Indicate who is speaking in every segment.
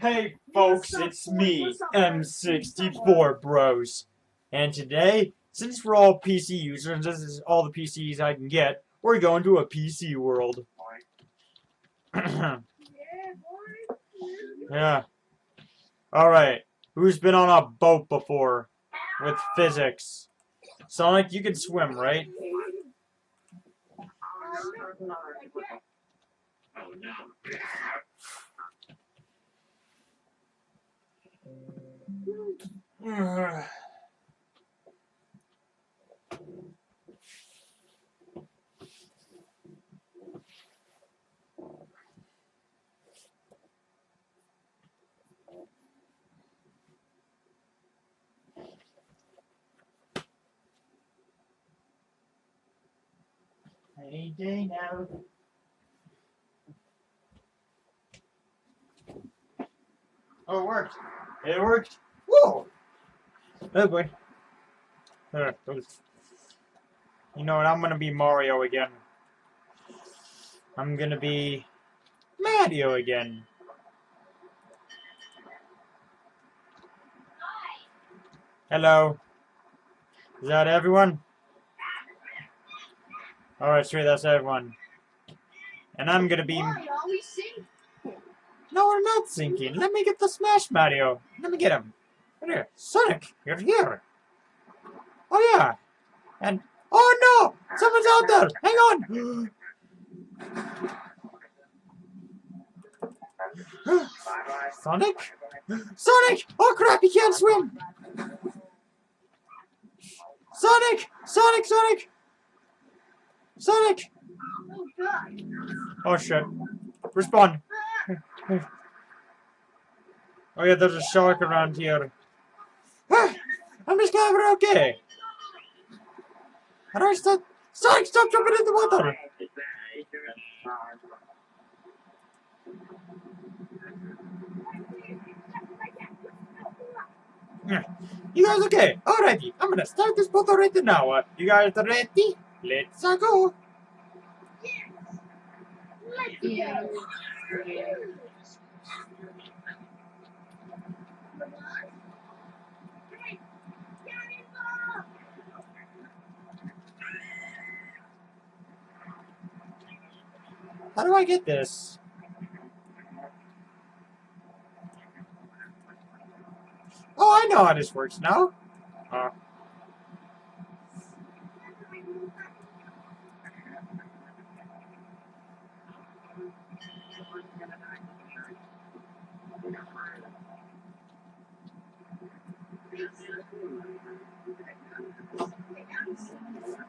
Speaker 1: Hey folks, it's me, M64bros. And today, since we're all PC users, this is all the PCs I can get, we're going to a PC world. Yeah. Alright, who's been on a boat before? With physics? Sonic, you can swim, right? Any day now. Oh, it worked. It worked. Whoa! Oh boy. You know what? I'm gonna be Mario again. I'm gonna be Mario again. Hello. Is that everyone? Alright, sweet, that's everyone. And I'm gonna be... No, we're not sinking. Let me get the Smash Mario. Let me get him. Right here. Sonic, you're here. Oh, yeah. And... Oh, no! Someone's out there! Hang on! Sonic? Sonic! Oh, crap, he can't swim! Sonic! Sonic! Sonic! Sonic! Oh, shit. Respond. Oh, yeah, there's a shark around here. I'm just glad we're okay. How do I stop? Sonic, stop jumping in the water! You guys okay? Alrighty, I'm gonna start this motor right now. You guys ready? Let's go!
Speaker 2: Yeah.
Speaker 1: How do I get this? Oh, I know how this works now.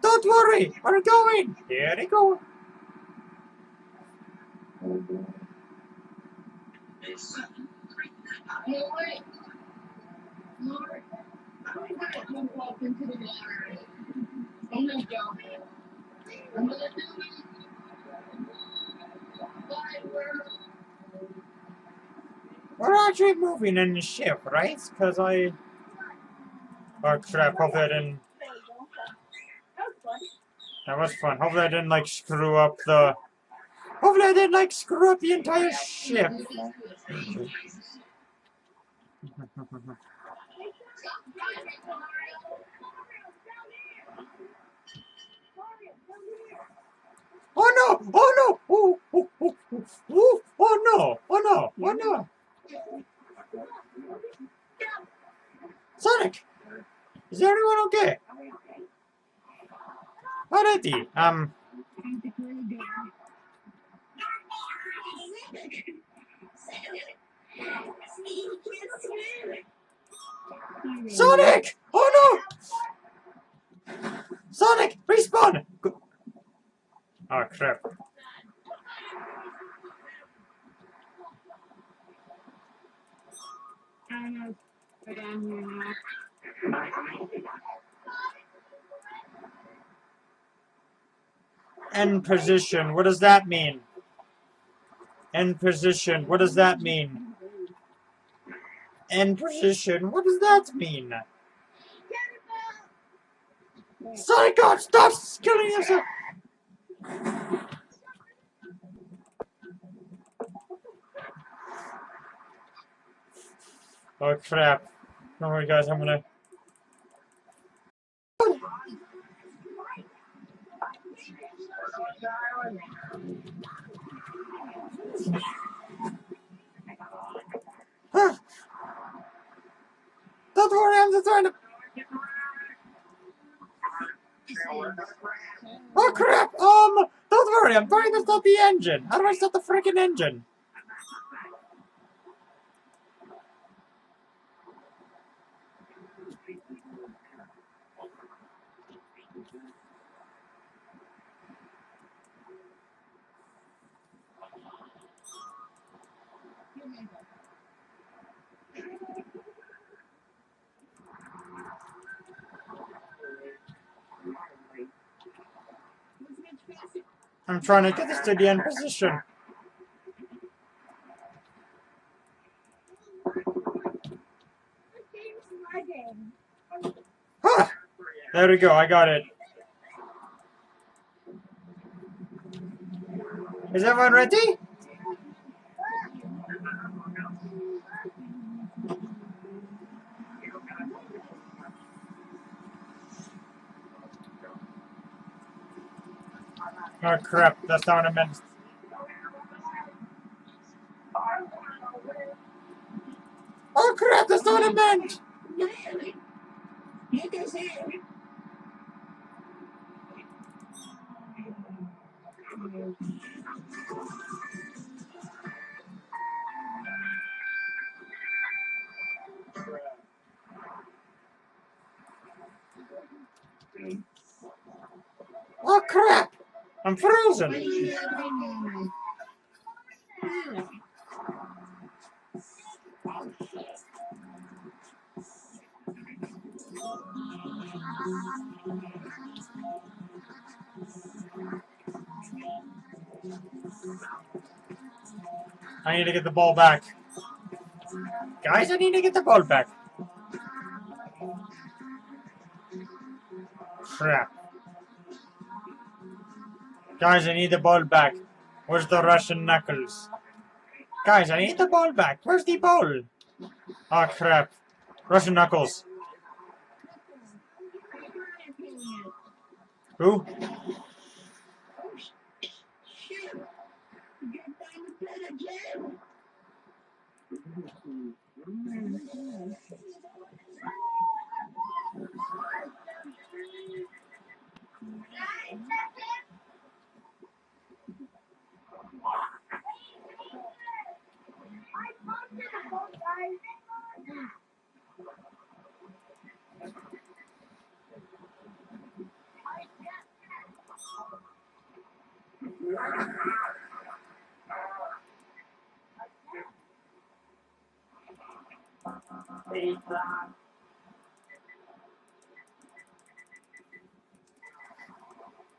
Speaker 1: Don't worry, we're going. Here we go.
Speaker 2: No, wait. Lord, I'm gonna walk into the water. I'm gonna jump. I'm gonna do it. Bye, world.
Speaker 1: We're actually moving in the ship, right? Because I... Oh crap, hopefully I didn't... That was fun. Hopefully I didn't, like, screw up the... Hopefully I didn't, like, screw up the entire ship. Oh no! Oh no! Oh, oh, oh, oh, oh, oh no! Oh no! Oh no! Sonic! Is everyone okay? Alrighty, Sonic! Oh no! Sonic! Respawn! Oh crap. End position, what does that mean? End position, what does that mean? End position, what does that mean? Sonic, God, stop killing yourself! Oh crap. Don't worry guys, I'm gonna... Don't worry, I'm just trying to... Oh crap! Don't worry, I'm trying to start the engine. How do I start the freaking engine? I'm trying to get this to the end position. Huh. There we go, I got it. Is everyone ready? Oh crap, that's not what I meant. Oh crap, that's not what I meant! Oh crap! I'm frozen! I need to get the ball back. Guys, I need to get the ball back. Crap. Guys, I need the ball back. Where's the Russian knuckles? Guys, I need the ball back. Where's the ball? Oh crap. Russian knuckles. Who?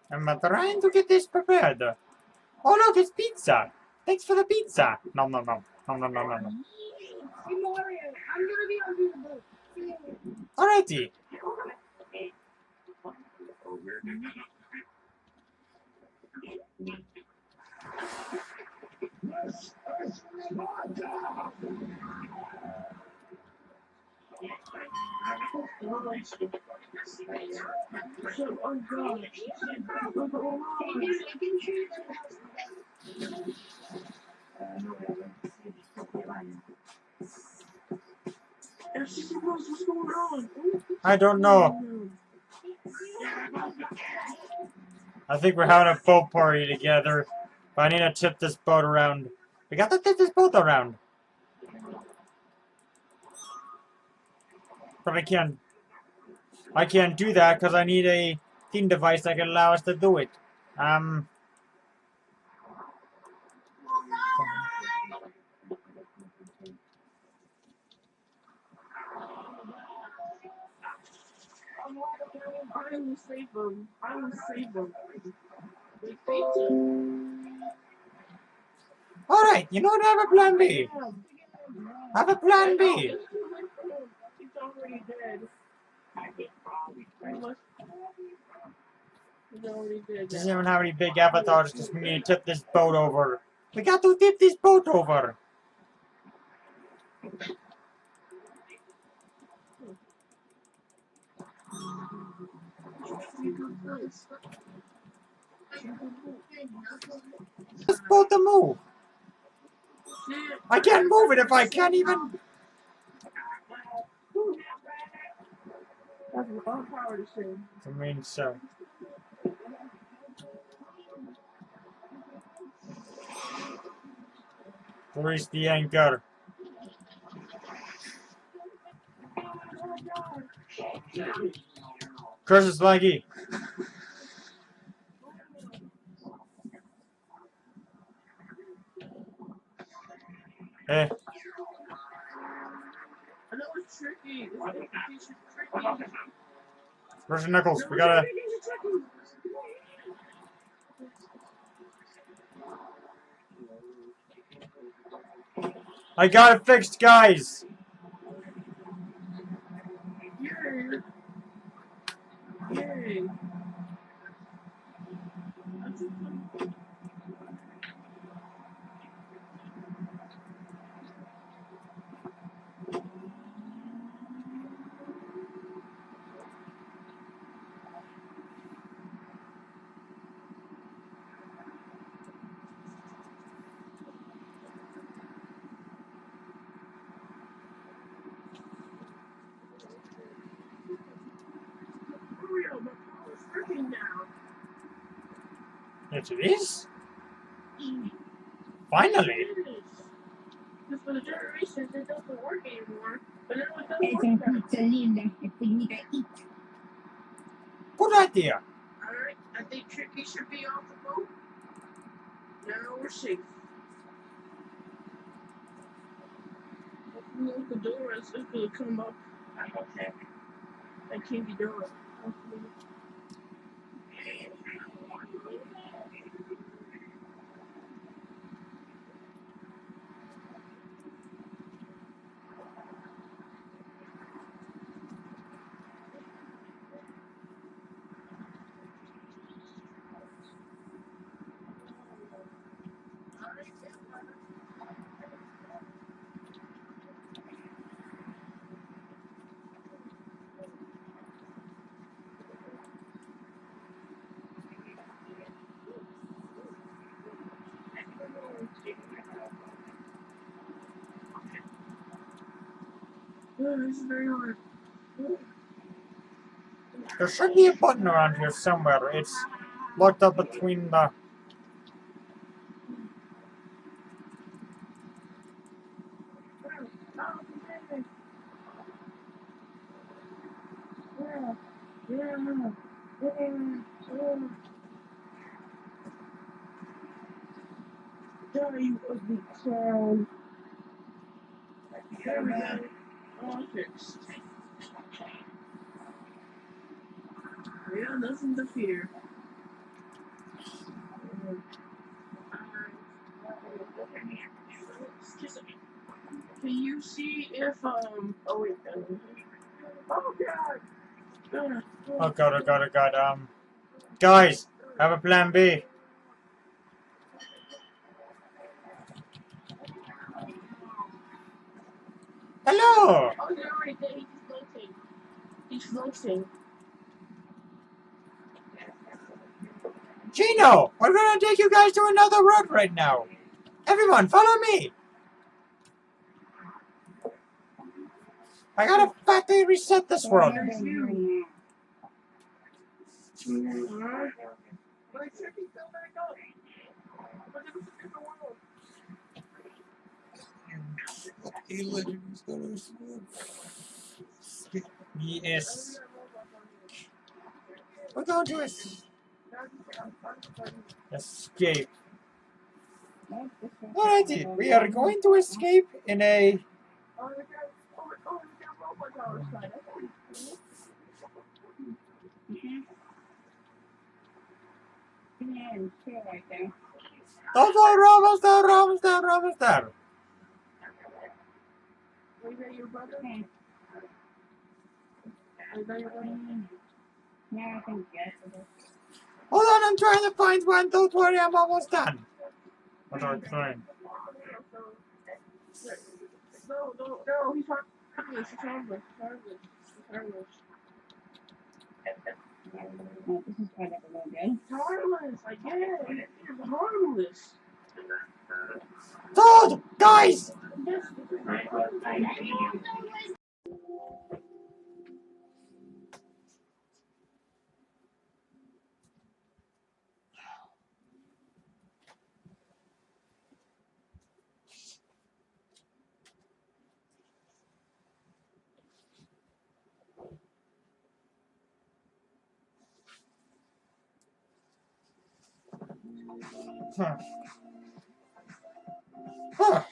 Speaker 1: I'm trying to get this prepared. Oh look, it's pizza. Thanks for the pizza. Nom nom nom. Nom nom nom nom nom. Alrighty. I don't know. I think we're having a boat party together. But I need to tip this boat around. We got to tip this boat around. But I can't do that because I need a theme device that can allow us to do it. Alright, you know what? I have a plan B. I have a plan B. Doesn't even have any big avatars, just we need to tip this boat over. We got to tip this boat over. Just supposed to move. I can't move it if I can't even.
Speaker 2: That's a lot of power to say.
Speaker 1: I mean, so. Where's the anchor? Curses laggy. Hey.
Speaker 2: I know it's tricky. It's tricky.
Speaker 1: Where's the knuckles? We gotta. I got it fixed, guys.
Speaker 2: Yay. Yay. Real, my power's working now.
Speaker 1: Yes, it is. Finally.
Speaker 2: Because for the generations, it doesn't work anymore. But now it does
Speaker 3: There's
Speaker 2: work
Speaker 3: some
Speaker 2: now.
Speaker 3: pizza Linda if we need to eat.
Speaker 1: Good idea.
Speaker 2: Alright, I think Tricky should be off the boat. Now we're safe. Hopefully Uncle Dora's gonna come up. I hope that. That Kinky Dora. Hopefully. Oh, this is very hard.
Speaker 1: There should be a button around here somewhere. It's locked up between the.
Speaker 2: Die, you ugly clown. There we go. All fixed. Yeah, nothing to fear. Can you see if oh wait oh god
Speaker 1: Oh god, oh god, oh god. Guys, have a plan B. Hello.
Speaker 2: oh you're right there, he's floating.
Speaker 1: Gino, we're gonna take you guys to another road right now. Everyone, follow me. I gotta factory reset this world.
Speaker 2: There's you. Like, check it, go back up. Look at the different world.
Speaker 1: Yes. We're going to escape. Alrighty, we are going to escape in a.
Speaker 2: Oh, we got robots on our side. That's pretty cool.
Speaker 3: Yeah, and shit like that.
Speaker 1: Those are almost there, almost there, almost there.
Speaker 2: Is that your brother?
Speaker 3: Okay.
Speaker 2: Is that your brother?
Speaker 3: Yeah, I think yes it is.
Speaker 1: Hold on, I'm trying to find one. Don't worry, I'm almost done. What are we trying?
Speaker 2: No, he's harmless. He's harmless. He's harmless. He's harmless.
Speaker 3: Oh, this is quite a little good.
Speaker 2: It's harmless. I get it. It's harmless.
Speaker 1: Dude! Guys! Huh. Huh.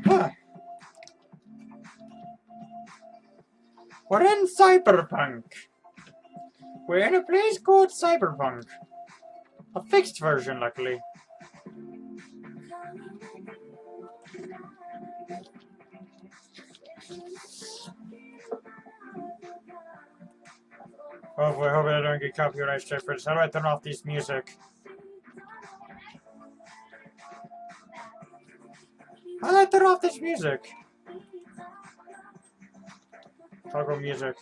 Speaker 1: Huh. We're in Cyberpunk. We're in a place called Cyberpunk. A fixed version, luckily. Oh boy, I hope I don't get copyright strike for this. How do I turn off this music? How do I turn off this music? Toggle music.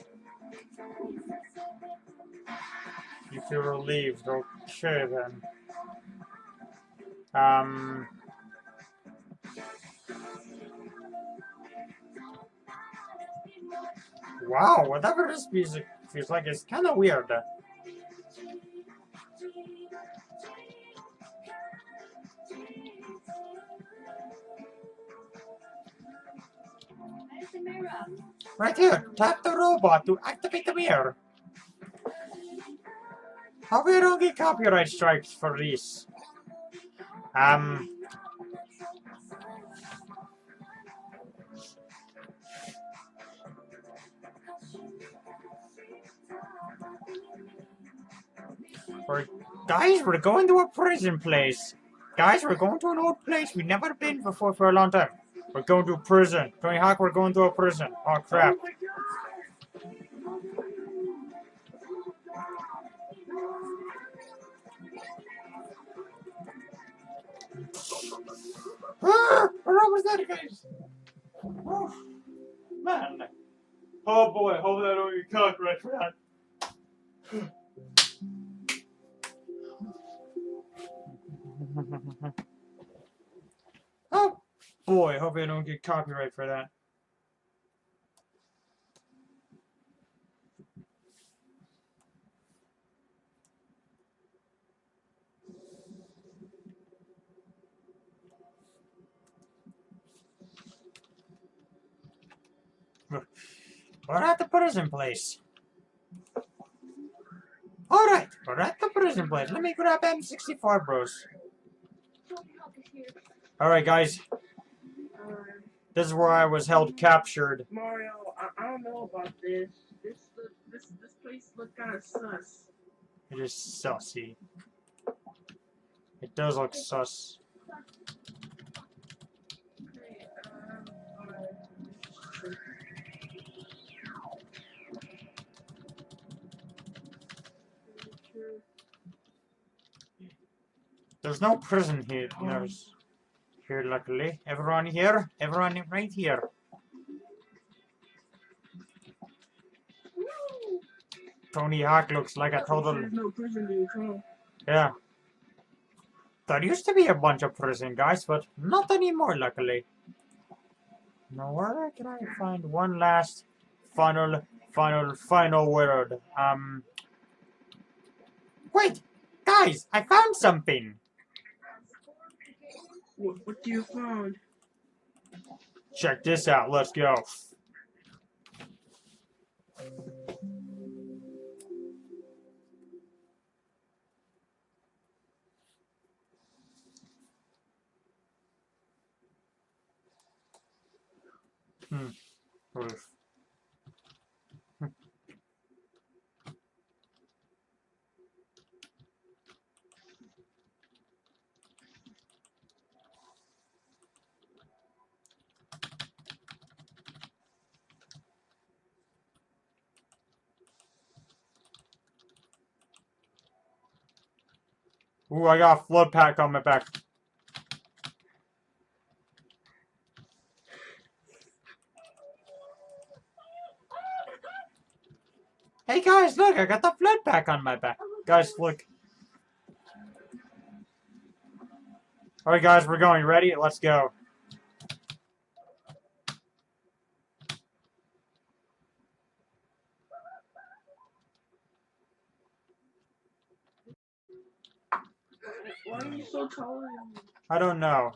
Speaker 1: You feel relieved. Okay then. Wow, whatever this music feels like is kind of weird. Right here, tap the robot to activate the mirror. How we don't get copyright strikes for this? Guys, we're going to a prison place. Guys, we're going to an old place we've never been before for a long time. We're going to a prison. Tony Hawk, we're going to a prison. Oh crap. Ah, we're almost there, guys. Oh, man. Oh boy, hope that don't get copyright for that. Oh boy, hope I don't get copyright for that. We're at the prison place. Alright, we're at the prison place. Let me grab M64bros. Alright, guys. This is where I was held captured.
Speaker 2: Mario, I don't know about this. This place look kind of sus.
Speaker 1: It is sussy. It does look sus. There's no prison here. There's here, luckily. Everyone here? Everyone right here. Tony Hawk looks like a total...
Speaker 2: There's no prison in Toronto.
Speaker 1: Yeah. There used to be a bunch of prison guys, but not anymore, luckily. Now, where can I find one last final word? Wait! Guys, I found something!
Speaker 2: What you found?
Speaker 1: Check this out, let's go. Oof. Ooh, I got a flood pack on my back. Hey guys, look, I got the flood back on my back. Guys, look. Alright guys, we're going. Ready? Let's go.
Speaker 3: Why are you so taller than me?
Speaker 1: I don't know.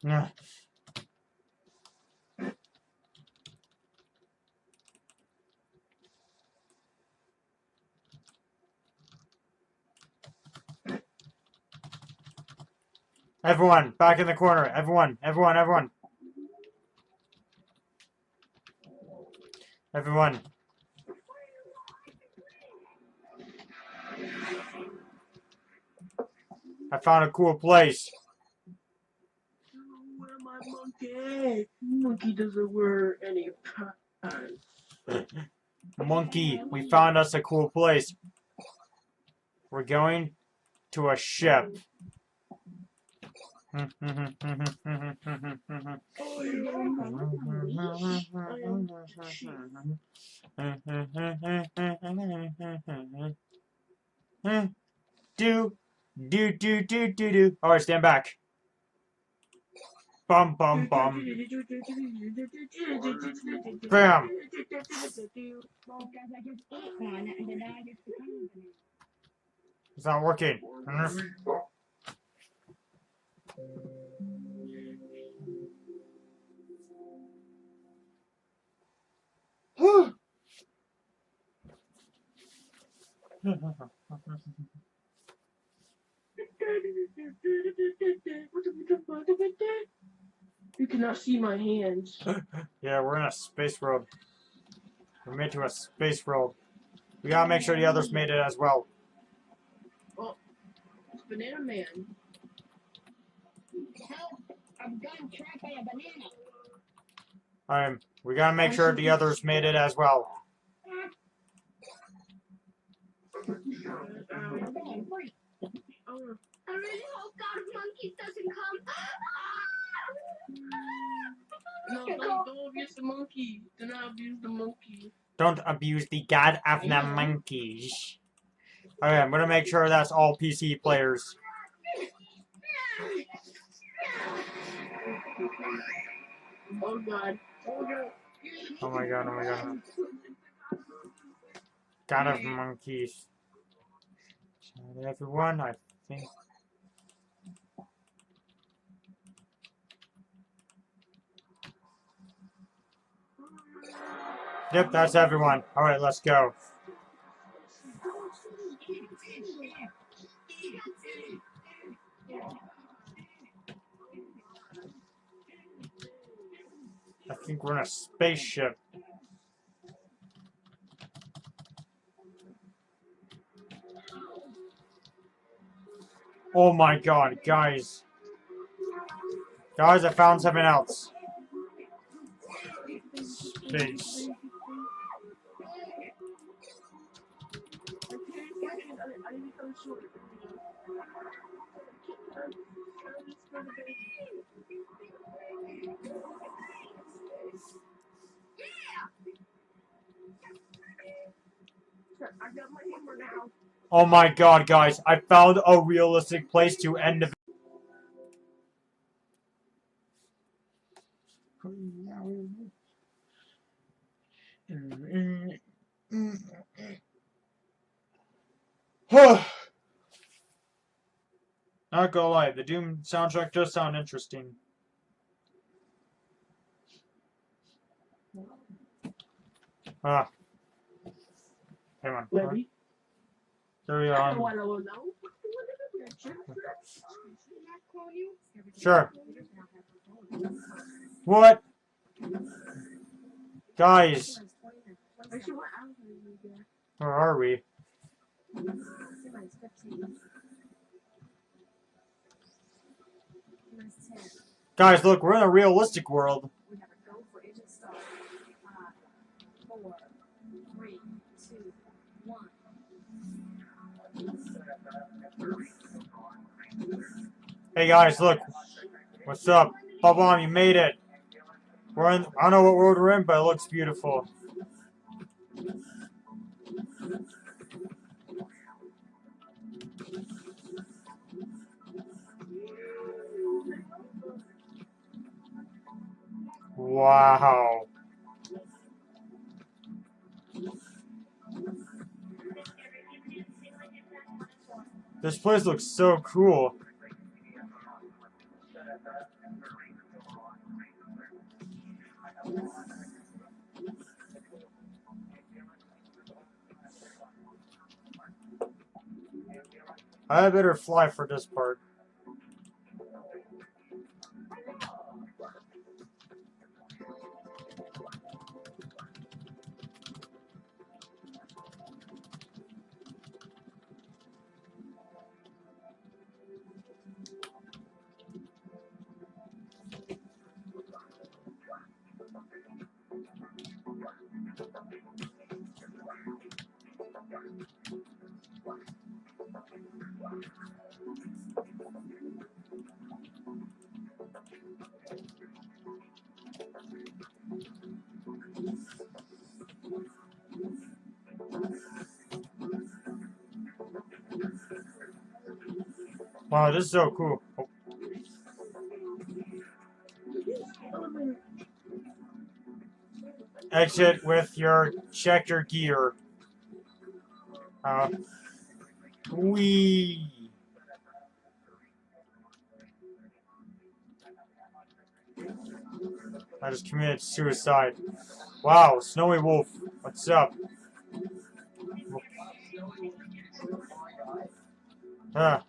Speaker 1: Yeah. Everyone, back in the corner. Everyone. I found a cool place.
Speaker 3: Where my monkey? Monkey doesn't wear any pants.
Speaker 1: Monkey, we found us a cool place. We're going to a ship.
Speaker 3: I am
Speaker 1: Do. Alright, stand back. Bum bum bum. Bam.
Speaker 2: Well, guys, I just ate one, and then I just become a
Speaker 1: It's not working.
Speaker 3: You cannot see my hands.
Speaker 1: Yeah, we're in a space world. We're made to a space world. We gotta make sure the others made it as well.
Speaker 3: Oh, it's Banana Man.
Speaker 2: Help! I've gotten trapped by a banana.
Speaker 1: We gotta make sure the others made it as well.
Speaker 2: I'm going free.
Speaker 3: Oh,
Speaker 2: I really hope God of Monkeys doesn't come.
Speaker 3: no, don't abuse the monkey. Do not abuse the monkey.
Speaker 1: Don't abuse the god of the monkeys. Okay, I'm gonna make sure that's all PC players.
Speaker 3: Oh God. Oh God.
Speaker 1: Oh my god. God of monkeys. Is that everyone? I think. Yep, that's everyone. Alright, let's go. I think we're in a spaceship. Oh my god, guys. Guys, I found something else. space. Oh my god, guys, I found a realistic place to end the Not gonna lie, the Doom soundtrack does sound interesting. Ah. Hang on.
Speaker 3: Ready?
Speaker 1: Carry
Speaker 3: I
Speaker 1: on.
Speaker 3: don't know.
Speaker 1: Sure. What? Guys, where are we? Guys, look, we're in a realistic world. Hey guys, look. What's up? Bob-omb, you made it. We're in, I don't know what world we're in, but it looks beautiful. Wow. This place looks so cool. I better fly for this part. Wow, this is so cool. Oh. Exit with your check your gear. Wee. I just committed suicide. Wow, Snowy Wolf, what's up? Huh.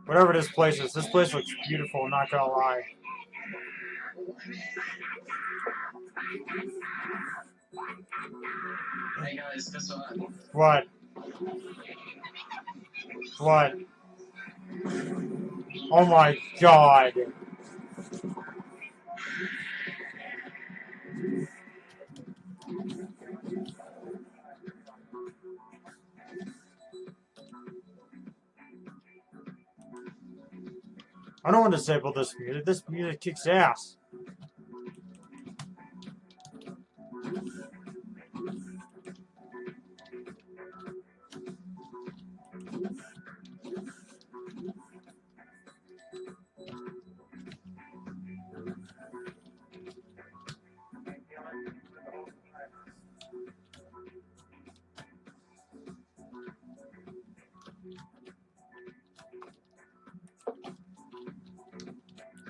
Speaker 1: Whatever this place looks beautiful, not gonna lie.
Speaker 2: Hey guys, guess what?
Speaker 1: What? What? Oh my god. I don't want to disable this music. This music kicks ass.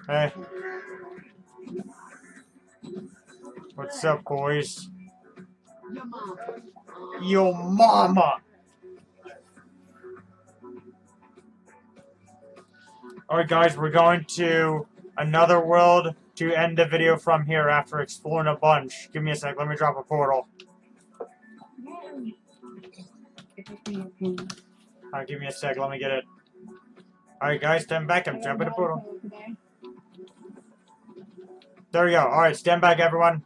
Speaker 1: Hey. What's up, boys? Yo mama! Alright guys, we're going to another world to end the video from here after exploring a bunch. Give me a sec, let me drop a portal. Alright, give me a sec, let me get it. Alright, guys, stand back. I'm jumping the portal. There we go. Alright, stand back, everyone.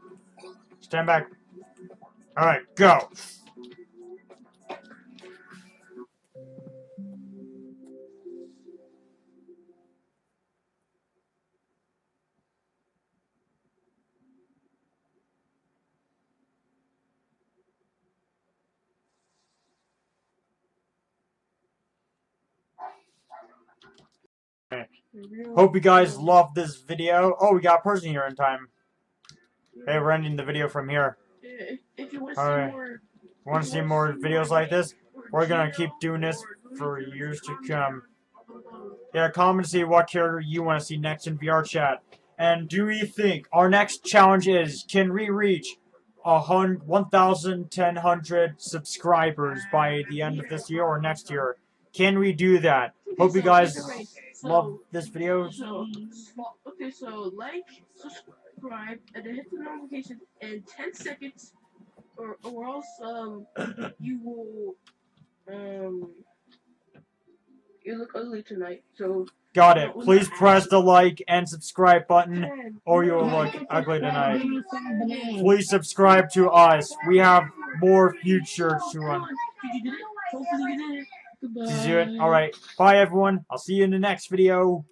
Speaker 1: Stand back. Alright, go. Hope you guys love this video. Oh, we got a person here in time. Hey, we're ending the video from here.
Speaker 3: If you want to see
Speaker 1: Alright.
Speaker 3: more,
Speaker 1: Want to see more videos like this? We're gonna keep doing this for years to come. Yeah, comment to see what character you want to see next in VR chat. And do we think our next challenge is, can we reach 1,100 subscribers by the end of this year or next year? Can we do that? Hope you guys love this video.
Speaker 3: So like, subscribe, and then hit the notification in 10 seconds, or else you will you look ugly tonight. So
Speaker 1: Got it. Please press the like and subscribe button or you'll look ugly tonight. Please subscribe to us. We have more future to run.
Speaker 3: Hopefully you did it. Goodbye.
Speaker 1: Did you do it? Alright. Bye, everyone. I'll see you in the next video.